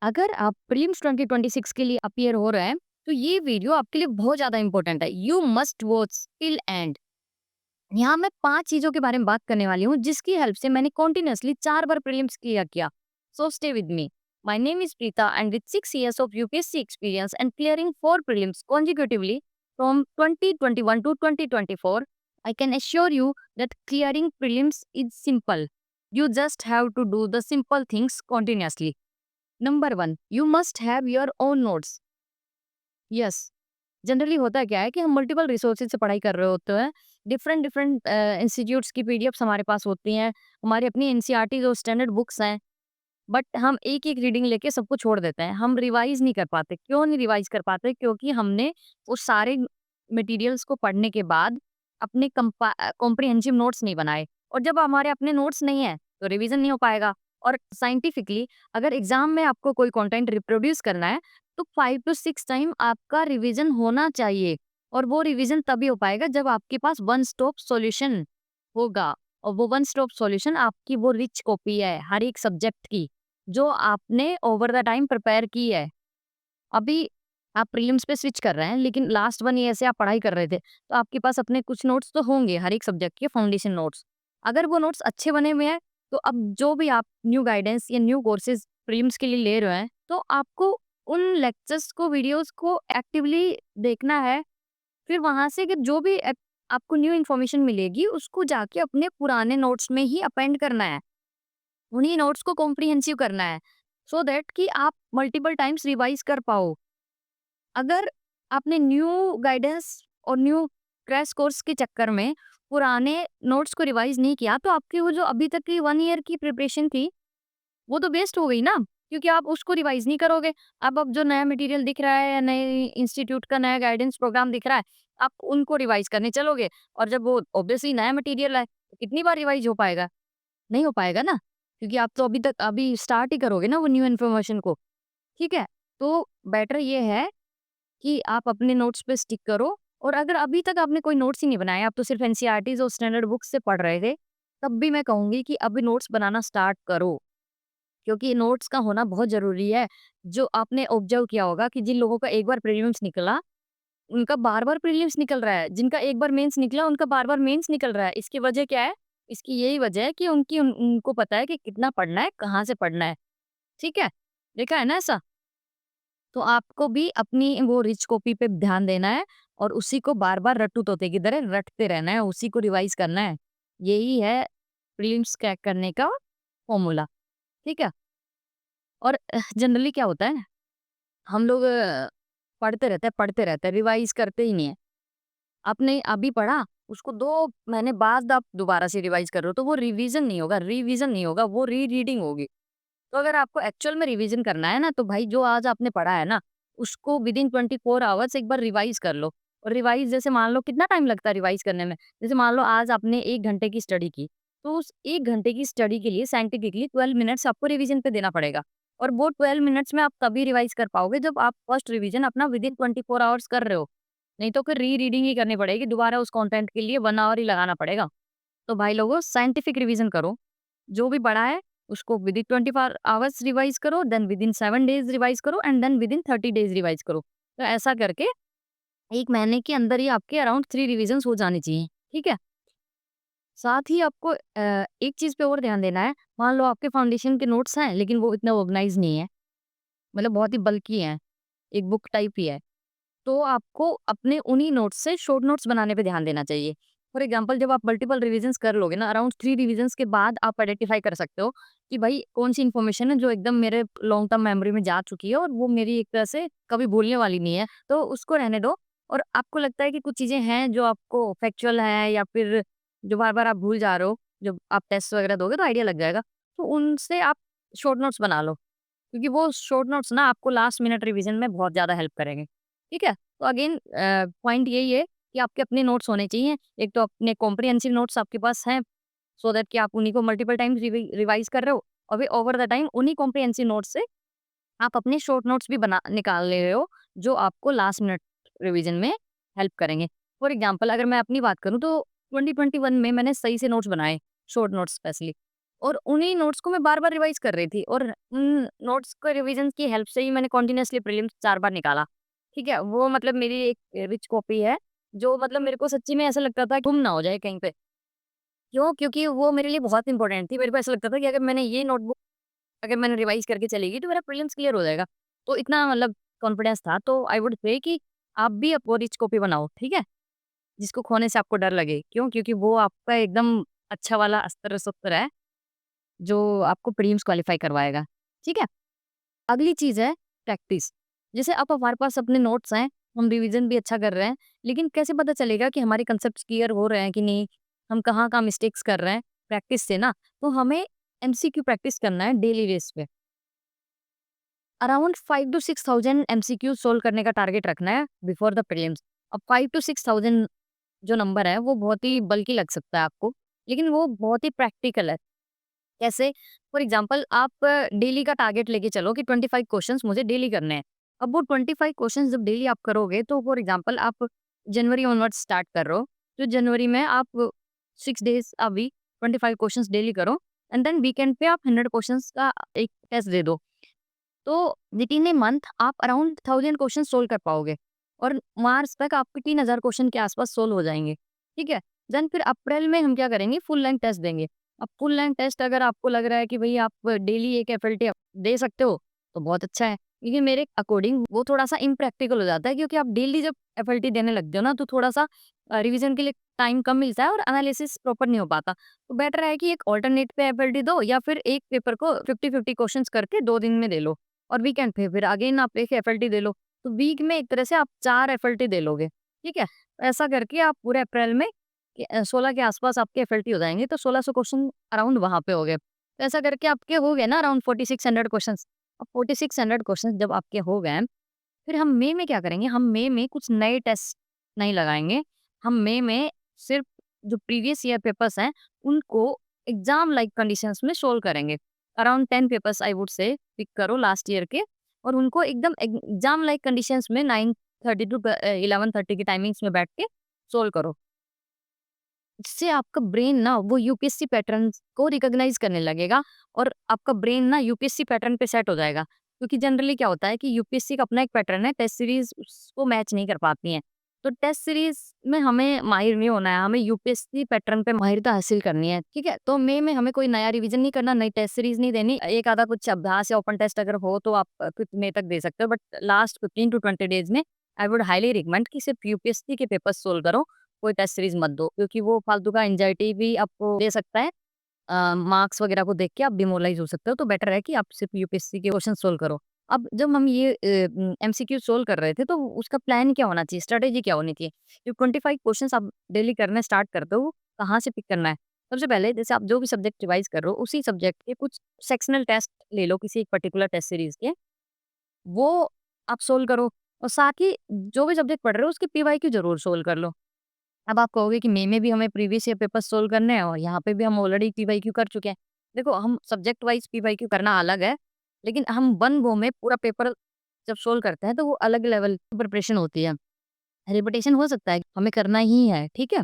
अगर आप प्रीलिम्स 2026 के लिए अपीयर हो रहे हैं, तो ये वीडियो आपके लिए बहुत ज़्यादा इंपॉर्टेंट है। You must watch till and. यहाँ मैं 5 चीज़ों के बारे में बात करने वाली हूँ, जिसकी हेल्प से मैंने कंटीन्यूअसली 4 बार प्रीलिम्स क्लियर किया। So stay with me. My name is Preeta and with 6 years of UPSC experience and clearing 4 prelims consecutively from 2021 to 2024, I can assure you that clearing prelims is simple. You just have to do the simple things continuously. Number 1, you must have your own notes. Yes, generally होता क्या है कि हम multiple resources से पढ़ाई कर रहे होते हैं। डिफरेंट डिफरेंट इंस्टीट्यूट्स की पीडीएफ्स हमारे पास होती हैं, हमारी अपनी एनसीईआरटी जो स्टैंडर्ड बुक्स हैं। बट हम एक-एक रीडिंग लेके सबको छोड़ देते हैं। हम रिवाइज़ नहीं कर पाते। क्यों नहीं रिवाइज़ कर पाते? क्योंकि हमने वो सारे मटेरियल्स को पढ़ने के बाद अपने कॉम्प्रिहेंसिव नोट्स नहीं बनाए, और जब हमारे अपने नोट्स नहीं हैं, तो रिवीजन नहीं हो पाएगा। और साइंटिफिकली अगर एग्ज़ाम में आपको कोई कंटेंट रिप्रोड्यूस करना है, तो 5 टू 6 टाइम आपका रिवीजन होना चाहिए, और वो रिवीजन तभी हो पाएगा जब आपके पास वन स्टॉप सॉल्यूशन होगा। और वो वन स्टॉप सॉल्यूशन आपकी वो रिच कॉपी है हर एक सब्जेक्ट की, जो आपने ओवर द टाइम प्रिपेयर की है। अभी आप प्रीलिम्स पे स्विच कर रहे हैं, लेकिन लास्ट 1 ईयर से आप पढ़ाई कर रहे थे, तो आपके पास अपने कुछ नोट्स तो होंगे हर एक सब्जेक्ट के फाउंडेशन नोट्स। अगर वो नोट्स अच्छे बने हुए हैं, तो अब जो भी आप न्यू गाइडेंस या न्यू कोर्सेज़ प्रीलिम्स के लिए ले रहे हैं, तो आपको उन लेक्चर्स को, वीडियोज़ को एक्टिवली देखना है। फिर वहाँ से कि जो भी आपको न्यू इन्फॉर्मेशन मिलेगी, उसको जाके अपने पुराने नोट्स में ही अपेंड करना है। उन्हीं नोट्स को कॉम्प्रिहेंसिव करना है, सो दैट कि आप मल्टीपल टाइम्स रिवाइज़ कर पाओ। अगर आपने न्यू गाइडेंस और न्यू क्रैश कोर्स के चक्कर में पुराने नोट्स को रिवाइज़ नहीं किया, तो आपकी वो जो अभी तक की 1 ईयर की प्रिपरेशन थी, वो तो वेस्ट हो गई ना, क्योंकि आप उसको रिवाइज़ नहीं करोगे। अब जो नया मटेरियल दिख रहा है या नए इंस्टीट्यूट का नया गाइडेंस प्रोग्राम दिख रहा है, आप उनको रिवाइज़ करने चलोगे, और जब वो ऑब्वियसली नया मटेरियल है, तो कितनी बार रिवाइज़ हो पाएगा? नहीं हो पाएगा ना, क्योंकि आप तो अभी स्टार्ट ही करोगे ना वो न्यू इन्फॉर्मेशन को, ठीक है? तो बेटर ये है कि आप अपने नोट्स पे स्टिक करो, और अगर अभी तक आपने कोई नोट्स ही नहीं बनाए, आप तो सिर्फ एनसीईआरटीज़ और स्टैंडर्ड बुक्स से पढ़ रहे थे, तब भी मैं कहूँगी कि अभी नोट्स बनाना स्टार्ट करो, क्योंकि नोट्स का होना बहुत ज़रूरी है। जो आपने ऑब्जर्व किया होगा कि जिन लोगों का एक बार प्रीलिम्स निकला, उनका बार-बार प्रीलिम्स निकल रहा है, जिनका एक बार मेंस निकला, उनका बार-बार मेंस निकल रहा है। इसकी वजह क्या है? इसकी यही वजह है कि उनको पता है कि कितना पढ़ना है, कहाँ से पढ़ना है, ठीक है? देखा है ना ऐसा? तो आपको भी अपनी वो रिच कॉपी पे ध्यान देना है, और उसी को बार-बार रट्टू तोते की तरह रटते रहना है, उसी को रिवाइज़ करना है। यही है प्रीलिम्स क्रैक करने का फ़ॉर्मूला, ठीक है? और जनरली क्या होता है ना, हम लोग पढ़ते रहते हैं, रिवाइज़ करते ही नहीं है। आपने अभी पढ़ा, उसको 2 महीने बाद आप दोबारा से रिवाइज़ कर रहे हो, तो वो रिवीज़न नहीं होगा, वो री-रीडिंग होगी। तो अगर आपको एक्चुअल में रिवीजन करना है ना, तो भाई जो आज आपने पढ़ा है ना, उसको विदिन 24 आवर्स एक बार रिवाइज कर लो। और रिवाइज जैसे मान लो कितना टाइम लगता है रिवाइज करने में? जैसे मान लो आज आपने 1 घंटे की स्टडी की, तो उस 1 घंटे की स्टडी के लिए साइंटिफिकली 12 मिनट्स आपको रिवीजन पे देना पड़ेगा। और वो 12 मिनट्स में आप तभी रिवाइज कर पाओगे जब आप फर्स्ट रिवीजन अपना विदिन 24 आवर्स कर रहे हो। नहीं तो फिर री-रीडिंग ही करनी पड़ेगी, दोबारा उस कंटेंट के लिए 1 आवर ही लगाना पड़ेगा। तो भाई लोगों, साइंटिफिक रिवीजन करो। जो भी पढ़ा है उसको विदिन 24 आवर्स रिवाइज करो, देन विदिन 7 डेज रिवाइज करो, and then within 30 days revise करो। तो ऐसा करके 1 महीने के अंदर ही आपके अराउंड 3 रिविजन्स हो जाने चाहिए, ठीक है? साथ ही आपको एक चीज़ पे और ध्यान देना है, मान लो आपके फाउंडेशन के नोट्स हैं, लेकिन वो इतना ऑर्गनाइज़ नहीं है, मतलब बहुत ही बल्की हैं, एक बुक टाइप ही है। तो आपको अपने उन्हीं नोट्स से शॉर्ट नोट्स बनाने पे ध्यान देना चाहिए। फॉर एग्जांपल जब आप मल्टीपल रिवीजन्स कर लोगे ना, अराउंड 3 रिवीजन्स के बाद आप आइडेंटिफाई कर सकते हो कि भाई कौन-सी इन्फॉर्मेशन है जो एकदम मेरे लॉन्ग टर्म मेमोरी में जा चुकी है, और वो मेरी एक तरह से कभी भूलने वाली नहीं है, तो उसको रहने दो। और आपको लगता है कि कुछ चीज़ें हैं जो आपको फैक्चुअल है, या फिर जो बार-बार आप भूल जा रहे हो, जब आप टेस्ट वगैरह दोगे तो आइडिया लग जाएगा। तो उनसे आप शॉर्ट नोट्स बना लो, क्योंकि वो शॉर्ट नोट्स ना आपको लास्ट मिनट रिवीजन में बहुत ज़्यादा हेल्प करेंगे। ठीक है? तो अगेन पॉइंट यही है कि आपके अपने नोट्स होने चाहिए। एक तो अपने कॉम्प्रिहेंसिव नोट्स आपके पास हैं, सो दैट कि आप उन्हीं को मल्टीपल टाइम्स रिवाइज़ कर रहे हो, और फिर ओवर द टाइम उन्हीं कॉम्प्रिहेंसिव नोट्स से आप अपने शॉर्ट नोट्स भी बना निकाल ले रहे हो, जो आपको लास्ट मिनट रिवीजन में हेल्प करेंगे। फॉर एग्जांपल अगर मैं अपनी बात करूँ, तो 2021 में मैंने सही से नोट्स बनाए, शॉर्ट नोट्स स्पेशली। और उन्हीं नोट्स को मैं बार-बार रिवाइज़ कर रही थी और उन नोट्स को रिवीजन की हेल्प से ही मैंने कंटीन्यूअसली प्रीलिम्स 4 बार निकाला। ठीक है? वो मतलब मेरी एक रिच कॉपी है, जो मतलब मेरे को सच्ची में ऐसा लगता था गुम ना हो जाए कहीं पे। क्यों? क्योंकि वो मेरे लिए बहुत इम्पोर्टेंट थी। मेरे को ऐसा लगता था कि अगर मैंने ये नोटबुक अगर मैंने रिवाइज़ करके चली गई तो मेरा प्रीलिम्स क्लियर हो जाएगा। तो इतना मतलब कॉन्फिडेंस था, तो आई वुड से कि आप भी वो रिच कॉपी बनाओ, ठीक है? जिसको खोने से आपको डर लगे। क्यों? क्योंकि वो आपका एकदम अच्छा वाला अस्त्र-शस्त्र है, जो आपको प्रीलिम्स क्वालीफाई करवाएगा। ठीक है? अगली चीज़ है प्रैक्टिस। जैसे अब हमारे पास अपने नोट्स हैं, हम रिवीजन भी अच्छा कर रहे हैं, लेकिन कैसे पता चलेगा कि हमारे कांसेप्ट्स क्लियर हो रहे हैं कि नहीं? हम कहाँ-कहाँ मिस्टेक्स कर रहे हैं? प्रैक्टिस से ना, तो हमें एमसीक्यू प्रैक्टिस करना है डेली बेस पे। अराउंड 5 टू 6000 एमसीक्यू सोल्व करने का टारगेट रखना है बिफोर द प्रीलिम्स। अब 5 टू 6000 जो नंबर है, वो बहुत ही बल्की लग सकता है आपको, लेकिन वो बहुत ही प्रैक्टिकल है। कैसे? फॉर एग्जांपल आप डेली का टारगेट लेके चलो कि 25 क्वेश्चंस मुझे डेली करने हैं। अब वो 25 क्वेश्चंस जब डेली आप करोगे तो फॉर एग्जांपल आप जनवरी ऑनवर्ड्स स्टार्ट कर रहे हो, तो जनवरी में आप 6 days a week 25 questions daily करो एंड देन वीकेंड पे आप 100 क्वेश्चंस का एक टेस्ट दे दो। तो विदिन ए मंथ आप अराउंड 1000 क्वेश्चन सोल्व कर पाओगे और मार्च तक आपके 3000 क्वेश्चन के आसपास सोल्व हो जाएंगे। ठीक है? देन फिर अप्रैल में हम क्या करेंगे, फुल लेंथ टेस्ट देंगे। अब फुल लेंथ टेस्ट अगर आपको लग रहा है कि भई आप डेली एक एफएलटी दे सकते हो, तो बहुत अच्छा है। लेकिन मेरे अकॉर्डिंग वो थोड़ा-सा इम्प्रैक्टिकल हो जाता है, क्योंकि आप डेली जब एफएलटी देने लगते हो ना, तो थोड़ा-सा रिवीजन के लिए टाइम कम मिलता है और एनालिसिस प्रॉपर नहीं हो पाता। तो बेटर है कि एक अल्टरनेट पे एफएलटी दो या फिर एक पेपर को 50-50 क्वेश्चंस करके 2 दिन में दे लो। और वीकेंड पे फिर अगेन आप एक एफएलटी दे लो। तो वीक में एक तरह से आप 4 एफएलटी दे लोगे, ठीक है? ऐसा करके आप पूरे अप्रैल में 16 के आस-पास आपके एफएलटी हो जाएँगे, तो 1600 क्वेश्चन अराउंड वहाँ पे हो गए। तो ऐसा करके आपके हो गए ना अराउंड 4600 क्वेश्चन्स। अब 4600 क्वेश्चन्स जब आपके हो गए, फिर हम मई में क्या करेंगे, हम मई में कुछ नए टेस्ट नहीं लगाएँगे। हम मई में सिर्फ़ जो प्रीवियस ईयर पेपर्स हैं, उनको एग्ज़ाम लाइक कंडीशंस में सोल्व करेंगे। Around 10 papers I would say pick करो लास्ट ईयर के और उनको एकदम एग्ज़ाम लाइक कंडीशंस में 9:30 टू 11:30 की टाइमिंग्स में बैठ के सोल्व करो। इससे आपका ब्रेन ना वो यूपीएससी पैटर्न्स को रिकॉग्नाइज करने लगेगा और आपका ब्रेन ना यूपीएससी पैटर्न पे सेट हो जाएगा। क्योंकि जनरली क्या होता है कि यूपीएससी का अपना एक पैटर्न है, टेस्ट सीरीज उसको मैच नहीं कर पाती हैं। तो टेस्ट सीरीज में हमें माहिर नहीं होना है, हमें यूपीएससी पैटर्न पे माहिरता हासिल करनी है, ठीक है? तो मई में हमें कोई नया रिवीजन नहीं करना, नई टेस्ट सीरीज नहीं देनी। एक आधा कुछ अभ्यास या ओपन टेस्ट अगर हो तो आप कुछ मई तक दे सकते हो, बट लास्ट 15 टू 20 डेज में आई वुड हाईली रिकमेंड कि सिर्फ यूपीएससी के पेपर सोल्व करो, कोई टेस्ट सीरीज़ मत दो, क्योंकि वो फालतू का एंग्जायटी भी आपको दे सकता है। मार्क्स वगैरह को देख के आप डिमोरलाइज़ हो सकते हो, तो बेटर है कि आप सिर्फ यूपीएससी के क्वेश्चन सोल्व करो। अब जब हम ये एमसीक्यू सोल्व कर रहे थे, तो उसका प्लान क्या होना चाहिए, स्ट्रैटेजी क्या होनी चाहिए? जो 25 क्वेश्चन्स आप डेली करने स्टार्ट करते हो, वो कहाँ से पिक करना है? सबसे पहले जैसे आप जो भी सब्जेक्ट रिवाइज़ कर रहे हो, उसी सब्जेक्ट के कुछ सेक्शनल टेस्ट ले लो किसी एक पर्टिकुलर टेस्ट सीरीज़ के, वो आप सोल्व करो और साथ ही जो भी सब्जेक्ट पढ़ रहे हो, उसके पीवाईक्यू ज़रूर सोल्व कर लो। अब आप कहोगे कि मई में भी हमें प्रीवियस ईयर पेपर सोल्व करने हैं और यहाँ पे भी हम ऑलरेडी पीवाईक्यू कर चुके हैं। देखो, हम सब्जेक्ट वाइज़ पीवाईक्यू करना अलग है, लेकिन हम वन गो में पूरा पेपर जब सोल्व करते हैं तो वो अलग लेवल की प्रिपरेशन होती है। रिपीटेशन हो सकता है, हमें करना ही है, ठीक है?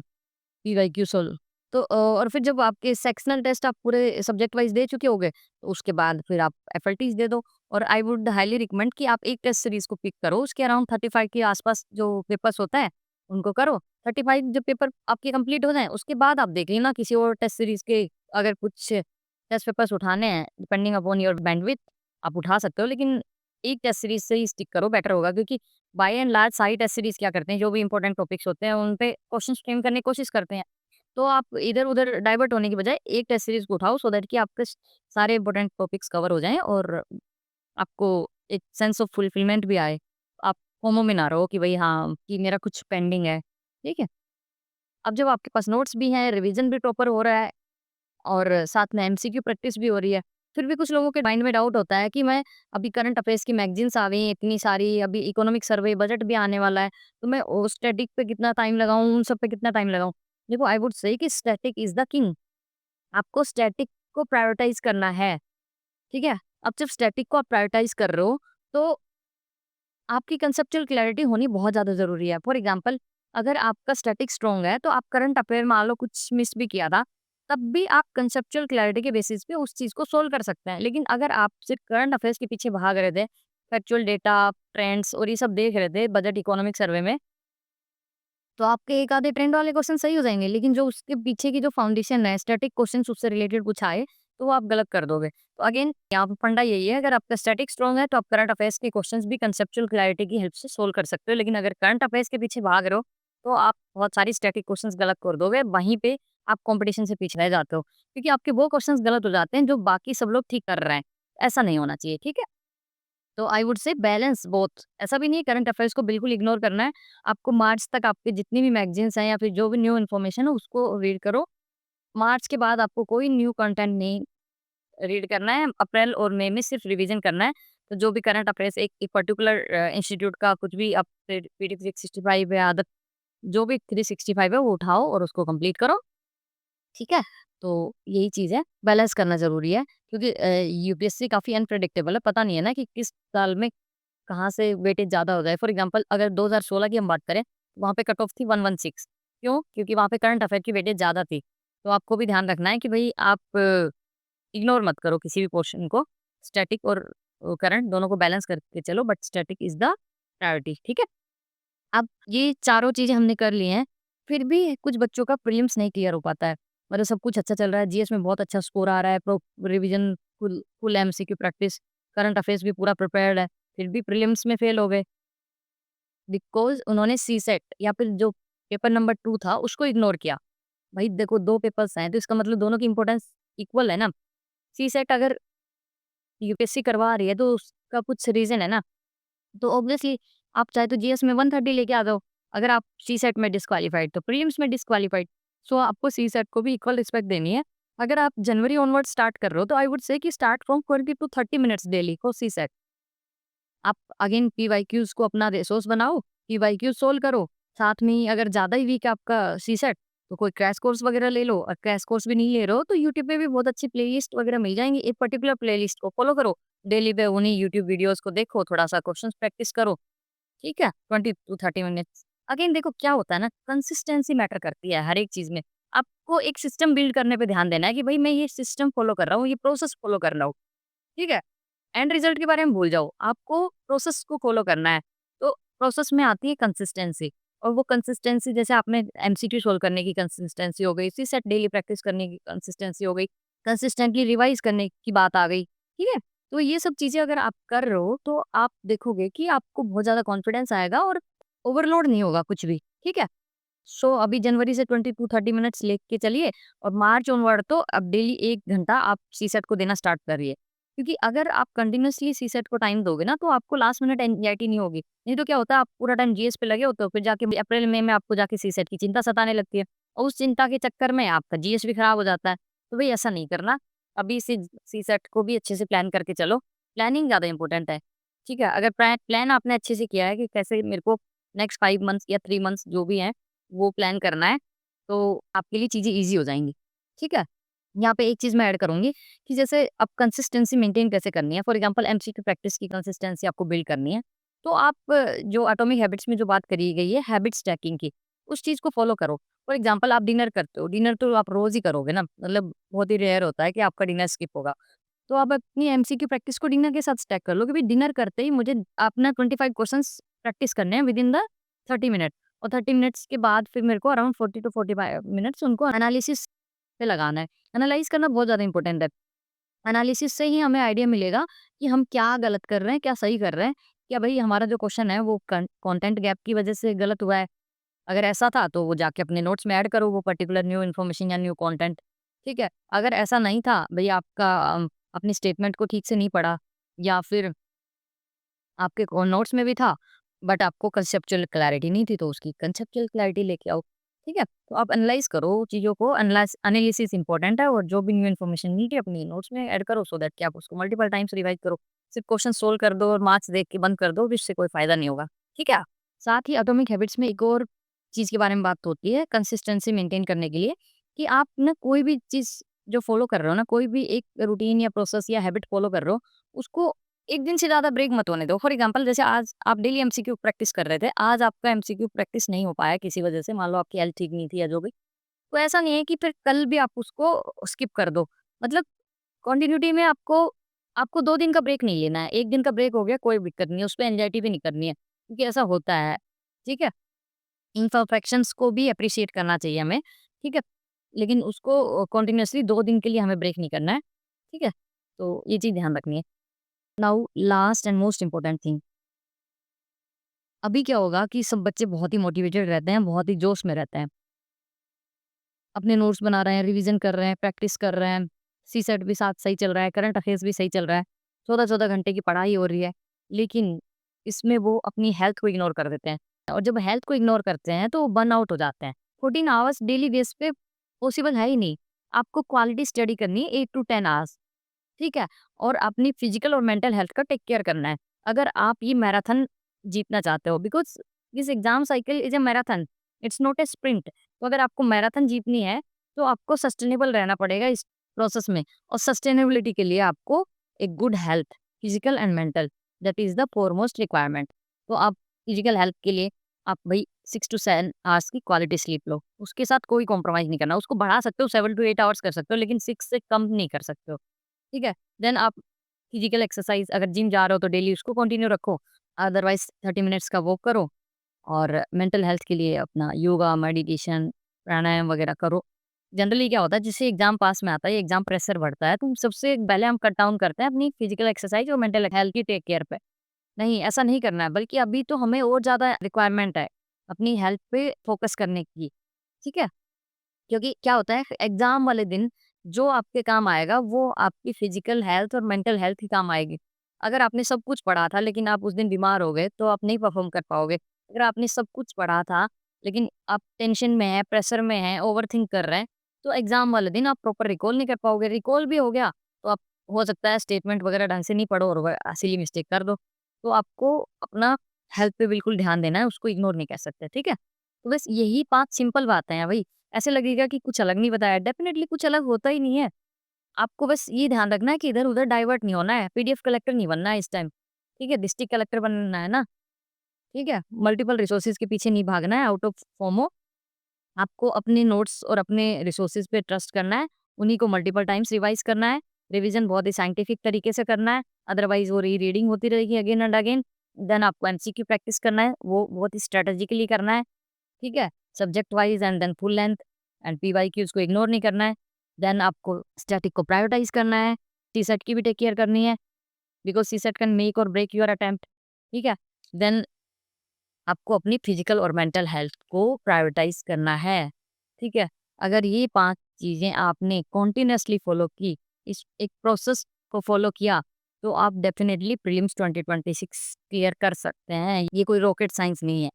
PYQ solve. तो और फिर जब आपके सेक्शनल टेस्ट आप पूरे सब्जेक्ट वाइज़ दे चुके होगे, तो उसके बाद फिर आप एफएलटीज़ दे दो और आई वुड हाइली रिकमेंड कि आप एक टेस्ट सीरीज़ को पिक करो, उसके अराउंड 35 के आसपास जो पेपर्स होता है, उनको करो। 35 जब पेपर आपके कंप्लीट हो जाएँ, उसके बाद आप देख लेना किसी और टेस्ट सीरीज़ के अगर कुछ टेस्ट पेपर्स उठाने हैं, डिपेंडिंग अपॉन योर बैंडविड्थ आप उठा सकते हो, लेकिन एक टेस्ट सीरीज़ से ही स्टिक करो, बेटर होगा, क्योंकि बाय एंड लार्ज सारी टेस्ट सीरीज़ क्या करते हैं, जो भी इम्पोर्टेंट टॉपिक्स होते हैं, उन पे क्वेश्चंस फ्रेम करने की कोशिश करते हैं। तो आप इधर-उधर डाइवर्ट होने की बजाय एक टेस्ट सीरीज़ को उठाओ, सो दैट कि आपके सारे इम्पोर्टेंट टॉपिक्स कवर हो जाएँ और आपको एक सेंस ऑफ फुलफिलमेंट भी आए। आप फोमो में ना रहो कि भई हाँ, कि मेरा कुछ पेंडिंग है, ठीक है? अब जब आपके पास नोट्स भी हैं, रिवीजन भी प्रॉपर हो रहा है और साथ में एमसीक्यू प्रैक्टिस भी हो रही है, फिर भी कुछ लोगों के माइंड में डाउट होता है कि मैं अभी करंट अफेयर्स की मैगज़ीन्स आ गई हैं इतनी सारी, अभी इकोनॉमिक सर्वे, बजट भी आने वाला है, तो मैं स्टैटिक पे कितना टाइम लगाऊँ, उन सब पे कितना टाइम लगाऊँ? देखो, आई वुड से कि स्टैटिक इज़ द किंग। आपको स्टैटिक को प्रायोरिटाइज़ करना है, ठीक है? अब जब स्टैटिक को आप प्रायोरिटाइज़ कर रहे हो, तो आपकी कंसेप्चुअल क्लैरिटी होनी बहुत ज़्यादा ज़रूरी है। फॉर एग्ज़ाम्पल, अगर आपका स्टैटिक स्ट्रॉन्ग है, तो आप करंट अफेयर मान लो कुछ मिस भी किया था, तब भी आप कंसेप्चुअल क्लैरिटी के बेसिस पे उस चीज़ को सोल्व कर सकते हैं। लेकिन अगर आप सिर्फ़ करंट अफेयर्स के पीछे भाग रहे थे, फैक्चुअल डेटा, ट्रेंड्स और ये सब देख रहे थे बजट इकोनॉमिक सर्वे में, तो आपके एक आधे ट्रेंड वाले क्वेश्चन सही हो जाएँगे, लेकिन जो उसके पीछे की जो फाउंडेशन है, स्टैटिक क्वेश्चन्स उससे रिलेटेड कुछ आए, तो वो आप गलत कर दोगे। तो अगेन यहाँ पे फंडा यही है, अगर आपका स्टैटिक स्ट्रॉन्ग है, तो आप करंट अफेयर्स के क्वेश्चन्स भी कंसेप्चुअल क्लैरिटी की हेल्प से सोल्व कर सकते हो। लेकिन अगर करंट अफेयर्स के पीछे भाग रहे हो, तो आप बहुत सारी स्टैटिक क्वेश्चन्स गलत कर दोगे, वहीं पे आप कॉम्पिटिशन से पीछे रह जाते हो। क्योंकि आपके वो क्वेश्चन्स गलत हो जाते हैं, जो बाकी सब लोग ठीक कर रहे हैं। ऐसा नहीं होना चाहिए, ठीक है? तो आई वुड से बैलेंस बोथ। ऐसा भी नहीं है करंट अफेयर्स को बिल्कुल इग्नोर करना है। आपको मार्च तक आपके जितनी भी मैगज़ीन्स हैं या फिर जो भी न्यू इन्फॉर्मेशन है उसको रीड करो। मार्च के बाद आपको कोई न्यू कंटेंट नहीं रीड करना है। अप्रैल और मई में सिर्फ रिवीजन करना है। तो जो भी करंट अफेयर्स एक पर्टिकुलर इंस्टीट्यूट का कुछ भी आप पीडी 365 या अदर जो भी 365 है वो उठाओ और उसको कंप्लीट करो। ठीक है? तो यही चीज़ है, बैलेंस करना ज़रूरी है क्योंकि यूपीएससी काफ़ी अनप्रेडिक्टेबल है। पता नहीं है ना कि किस साल में कहाँ से वेटेज ज़्यादा हो जाए। फॉर एग्ज़ाम्पल अगर 2016 की हम बात करें, वहाँ पे कट ऑफ थी 116। क्यों? क्योंकि वहाँ पे करंट अफेयर की वेटेज ज़्यादा थी। तो आपको भी ध्यान रखना है कि भई आप इग्नोर मत करो किसी भी पोर्शन को। स्टैटिक और करंट दोनों को बैलेंस करके चलो, but static is the priority, ठीक है? अब ये चारों चीज़ें हमने कर ली हैं, फिर भी कुछ बच्चों का प्रीलिम्स नहीं क्लियर हो पाता है। मतलब सब कुछ अच्छा चल रहा है, जीएस में बहुत अच्छा स्कोर आ रहा है, revision full full MCQ practice, current affairs भी पूरा प्रिपेयर्ड है, फिर भी प्रीलिम्स में फेल हो गए। बिकॉज़ उन्होंने सीसेट या फिर जो पेपर नंबर 2 था उसको इग्नोर किया। भाई देखो 2 पेपर्स हैं तो इसका मतलब दोनों की इम्पोर्टेंस इक्वल है ना। सीसेट अगर यूपीएससी करवा रही है तो उसका कुछ रीज़न है ना। तो ऑब्वियसली आप चाहे तो जीएस में 130 लेके आ जाओ। अगर आप सीसेट में डिस्क्वालिफाइड तो प्रीलिम्स में डिस्क्वालिफाइड। सो आपको सीसेट को भी इक्वल रिस्पेक्ट देनी है। अगर आप जनवरी ऑनवर्ड स्टार्ट कर रहे हो तो आई वुड से कि start from 20 to 30 minutes daily for CSAT. आप अगेन पीवाईक्यूज़ को अपना रिसोर्स बनाओ, पीवाईक्यू सोल्व करो। साथ में ही अगर ज़्यादा ही वीक है आपका सीसेट, तो कोई क्रैश कोर्स वगैरह ले लो और क्रैश कोर्स भी नहीं ले रहे हो, तो यूट्यूब पे भी बहुत अच्छी प्लेलिस्ट वगैरह मिल जाएँगी। एक पर्टिकुलर प्लेलिस्ट को फॉलो करो। डेली पे उन्हीं यूट्यूब वीडियोज़ को देखो, थोड़ा-सा क्वेश्चंस प्रैक्टिस करो, ठीक है? 20 टू 30 मिनट्स। अगेन देखो क्या होता है ना, कंसिस्टेंसी मैटर करती है हर एक चीज़ में। आपको एक सिस्टम बिल्ड करने पे ध्यान देना है कि भई मैं ये सिस्टम फॉलो कर रहा हूँ, ये प्रोसेस फॉलो कर रहा हूँ, ठीक है? एंड रिजल्ट के बारे में भूल जाओ, आपको प्रोसेस को फ़ॉलो करना है। तो प्रोसेस में आती है कंसिस्टेंसी और वो कंसिस्टेंसी जैसे आपने एमसीक्यू सोल्व करने की कंसिस्टेंसी हो गई, सीसेट डेली प्रैक्टिस करने की कंसिस्टेंसी हो गई, कंसिस्टेंटली रिवाइज़ करने की बात आ गई, ठीक है? तो ये सब चीज़ें अगर आप कर रहे हो, तो आप देखोगे कि आपको बहुत ज़्यादा कॉन्फिडेंस आएगा और ओवरलोड नहीं होगा कुछ भी, ठीक है? सो अभी जनवरी से 20 टू 30 मिनट्स लेके चलिए और मार्च ऑनवर्ड तो अब डेली 1 घंटा आप सीसेट को देना स्टार्ट करिए। क्योंकि अगर आप कंटिन्यूअसली सीसेट को टाइम दोगे ना तो आपको लास्ट मिनट एंग्जायटी नहीं होगी। नहीं तो क्या होता है आप पूरा टाइम जीएस पे लगे होते हो फिर जाके अप्रैल मई में आपको जाके सीसेट की चिंता सताने लगती है और उस चिंता के चक्कर में आपका जीएस भी खराब हो जाता है। तो भई ऐसा नहीं करना। अभी से सीसेट को भी अच्छे से प्लान करके चलो। प्लानिंग ज़्यादा इम्पोर्टेंट है। ठीक है? अगर प्लान आपने अच्छे से किया है कि कैसे मेरे को नेक्स्ट 5 मंथ्स या 3 मंथ्स जो भी हैं वो प्लान करना है, तो आपके लिए चीज़ें ईज़ी हो जाएँगी, ठीक है? यहाँ पे एक चीज़ मैं ऐड करूँगी कि जैसे अब कंसिस्टेंसी मेंटेन कैसे करनी है, फॉर एग्ज़ाम्पल एमसीक्यू प्रैक्टिस की कंसिस्टेंसी आपको बिल्ड करनी है, तो आप जो एटॉमिक हैबिट्स में जो बात करी गई है हैबिट स्टैकिंग की, उस चीज़ को फ़ॉलो करो। फॉर एग्ज़ाम्पल आप डिनर करते हो, डिनर तो आप रोज़ ही करोगे ना, मतलब बहुत ही रेयर होता है कि आपका डिनर स्किप होगा। तो आप अपनी एमसीक्यू प्रैक्टिस को डिनर के साथ स्टैक कर लो कि भई डिनर करते ही मुझे अपना 25 क्वेश्चन्स प्रैक्टिस करने हैं विद इन द 30 मिनट और 30 मिनट्स के बाद फिर मेरे को अराउंड 40 टू 45 मिनट्स उनको एनालिसिस पे लगाना है। एनालाइज़ करना बहुत ज़्यादा इम्पोर्टेंट है। एनालिसिस से ही हमें आइडिया मिलेगा कि हम क्या गलत कर रहे हैं, क्या सही कर रहे हैं। क्या भई हमारा जो क्वेश्चन है वो कंटेंट गैप की वज़ह से गलत हुआ है? अगर ऐसा था तो वो जाके अपने नोट्स में ऐड करो वो पर्टिकुलर न्यू इन्फॉर्मेशन या न्यू कंटेंट, ठीक है? अगर ऐसा नहीं था भई आपका अपनी स्टेटमेंट को ठीक से नहीं पढ़ा या फिर आपके नोट्स में भी था, बट आपको कंसेप्चुअल क्लैरिटी नहीं थी, तो उसकी कंसेप्चुअल क्लैरिटी लेके आओ, ठीक है? तो आप एनालाइज़ करो चीज़ों को, एनालिसिस इम्पोर्टेंट है और जो भी न्यू इन्फॉर्मेशन मिली है अपनी नोट्स में ऐड करो सो दैट कि आप उसको मल्टीपल टाइम्स रिवाइज़ करो। सिर्फ क्वेश्चन सोल्व कर दो और मार्क्स देख के बंद कर दो, तो इससे कोई फ़ायदा नहीं होगा, ठीक है? साथ ही एटॉमिक हैबिट्स में एक और चीज़ के बारे में बात होती है कंसिस्टेंसी मेंटेन करने के लिए कि आप ना कोई भी चीज़ जो फ़ॉलो कर रहे हो ना, कोई भी एक रूटीन या प्रोसेस या हैबिट फ़ॉलो कर रहे हो, उसको 1 दिन से ज़्यादा ब्रेक मत होने दो। फॉर एग्ज़ाम्पल जैसे आज आप डेली एमसीक्यू प्रैक्टिस कर रहे थे, आज आपका एमसीक्यू प्रैक्टिस नहीं हो पाया किसी वजह से, मान लो आपकी हेल्थ ठीक नहीं थी या जो भी, तो ऐसा नहीं है कि फिर कल भी आप उसको स्किप कर दो। मतलब कंटिन्यूटी में आपको आपको 2 दिन का ब्रेक नहीं लेना है। 1 दिन का ब्रेक हो गया कोई दिक्कत नहीं है, उसपे एंग्ज़ायटी भी नहीं करनी है, क्योंकि ऐसा होता है, ठीक है? इम्परफेक्शंस को भी एप्रिशिएट करना चाहिए हमें, ठीक है? लेकिन उसको कंटीन्यूअसली 2 दिन के लिए हमें ब्रेक नहीं करना है, ठीक है? तो ये चीज़ ध्यान रखनी है। Now last and most important thing, अभी क्या होगा कि सब बच्चे बहुत ही मोटिवेटेड रहते हैं, बहुत ही जोश में रहते हैं। अपने नोट्स बना रहे हैं, रिवीजन कर रहे हैं, प्रैक्टिस कर रहे हैं, सीसेट भी साथ सही चल रहा है, करंट अफेयर्स भी सही चल रहा है, 14-14 घंटे की पढ़ाई हो रही है। लेकिन इसमें वो अपनी हेल्थ को इग्नोर कर देते हैं और जब हेल्थ को इग्नोर करते हैं तो वो बर्नआउट हो जाते हैं। 14 आवर्स डेली बेस पे पॉसिबल है ही नहीं। आपको क्वालिटी स्टडी करनी है 8 टू 10 आवर्स, ठीक है? और अपनी फिजिकल और मेंटल हेल्थ का टेक केयर करना है। अगर आप ये मैराथन जीतना चाहते हो, because this exam cycle is a marathon, it's not a sprint. तो अगर आपको मैराथन जीतनी है, तो आपको सस्टेनेबल रहना पड़ेगा इस प्रोसेस में, और सस्टेनेबिलिटी के लिए आपको एक good health, physical and mental, that is the foremost requirement. तो आप फिजिकल हेल्थ के लिए आप भई 6 टू 7 आवर्स की क्वालिटी स्लीप लो। उसके साथ कोई कॉम्प्रोमाइज़ नहीं करना। उसको बढ़ा सकते हो, 7 टू 8 आवर्स कर सकते हो, लेकिन 6 से कम नहीं कर सकते हो। ठीक है? देन आप फिजिकल एक्सरसाइज़, अगर जिम जा रहे हो तो डेली उसको कंटिन्यू रखो, अदरवाइज़ 30 मिनट्स का वॉक करो, और मेंटल हेल्थ के लिए अपना योगा, मेडिटेशन, प्राणायाम वगैरह करो। जनरली क्या होता है, जिससे एग्ज़ाम पास में आता है, एग्ज़ाम प्रेशर बढ़ता है, तो सबसे पहले हम कट डाउन करते हैं अपनी फिजिकल एक्सरसाइज़ और मेंटल हेल्थ की टेक केयर पे। नहीं, ऐसा नहीं करना है, बल्कि अभी तो हमें और ज़्यादा रिक्वायरमेंट है अपनी हेल्थ पे फ़ोकस करने की, ठीक है? क्योंकि क्या होता है, एग्ज़ाम वाले दिन जो आपके काम आएगा वो आपकी फिज़िकल हेल्थ और मेंटल हेल्थ ही काम आएगी। अगर आपने सब कुछ पढ़ा था लेकिन आप उस दिन बीमार हो गए, तो आप नहीं परफ़ॉर्म कर पाओगे। अगर आपने सब कुछ पढ़ा था लेकिन आप टेंशन में हैं, प्रेशर में हैं, ओवरथिंक कर रहे हैं, तो एग्ज़ाम वाले दिन आप प्रॉपर रिकॉल नहीं कर पाओगे। रिकॉल भी हो गया तो आप, हो सकता है, स्टेटमेंट वगैरह ढंग से नहीं पढ़ो और सिली मिस्टेक कर दो। तो आपको अपना हेल्थ पे बिल्कुल ध्यान देना है, उसको इग्नोर नहीं कर सकते, ठीक है? तो बस यही 5 सिंपल बातें हैं भई। ऐसे लगेगा कि कुछ अलग नहीं बताया, डेफ़िनेटली कुछ अलग होता ही नहीं है। आपको बस ये ध्यान रखना है कि इधर-उधर डाइवर्ट नहीं होना है, पीडीएफ कलेक्टर नहीं बनना है इस टाइम, ठीक है? डिस्ट्रिक्ट कलेक्टर बनना है ना, ठीक है? मल्टीपल रिसोर्सेज़ के पीछे नहीं भागना है आउट ऑफ फोमो। आपको अपने नोट्स और अपने रिसोर्सेज़ पे ट्रस्ट करना है, उन्हीं को मल्टीपल टाइम्स रिवाइज़ करना है, रिवीज़न बहुत ही साइंटिफिक तरीके से करना है, अदरवाइज़ वो री-रीडिंग होती रहेगी अगेन एंड अगेन। देन आपको एमसीक्यू प्रैक्टिस करना है, वो बहुत ही स्ट्रैटेजिकली करना है, ठीक है? Subject wise and then full length and PYQs को इग्नोर नहीं करना है। देन आपको स्टैटिक को प्रायोरिटाइज़ करना है, सीसेट की भी टेक केयर करनी है, बिकॉज़ सीसेट कैन मेक और ब्रेक योर अटेम्प्ट, ठीक है? देन आपको अपनी फिजिकल और मेंटल हेल्थ को प्रायोरिटाइज़ करना है, ठीक है? अगर ये 5 चीज़ें आपने कंटीन्यूअसली फ़ॉलो की, इस एक प्रोसेस को फ़ॉलो किया, तो आप डेफिनिटली प्रीलिम्स 2026 क्लियर कर सकते हैं। ये कोई रॉकेट साइंस नहीं है,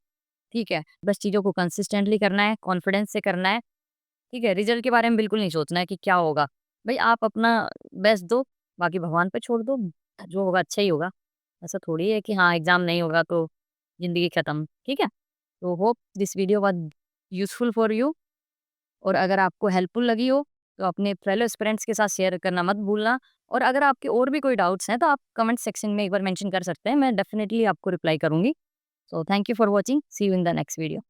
ठीक है? बस चीज़ों को कंसिस्टेंटली करना है, कॉन्फिडेंस से करना है, ठीक है? रिज़ल्ट के बारे में बिल्कुल नहीं सोचना है कि क्या होगा। भई आप अपना बेस्ट दो, बाकी भगवान पे छोड़ दो, जो होगा अच्छा ही होगा। ऐसा थोड़ी है कि हाँ, एग्ज़ाम नहीं होगा तो ज़िंदगी खत्म, ठीक है? तो hope this video was useful for you, और अगर आपको हेल्पफुल लगी हो, तो अपने फेलो एस्पिरेंट्स के साथ शेयर करना मत भूलना, और अगर आपके और भी कोई डाउट्स हैं, तो आप कमेंट सेक्शन में एक बार मेंशन कर सकते हैं। मैं डेफ़िनिटली आपको रिप्लाई करूँगी। So thank you for watching, see you in the next video.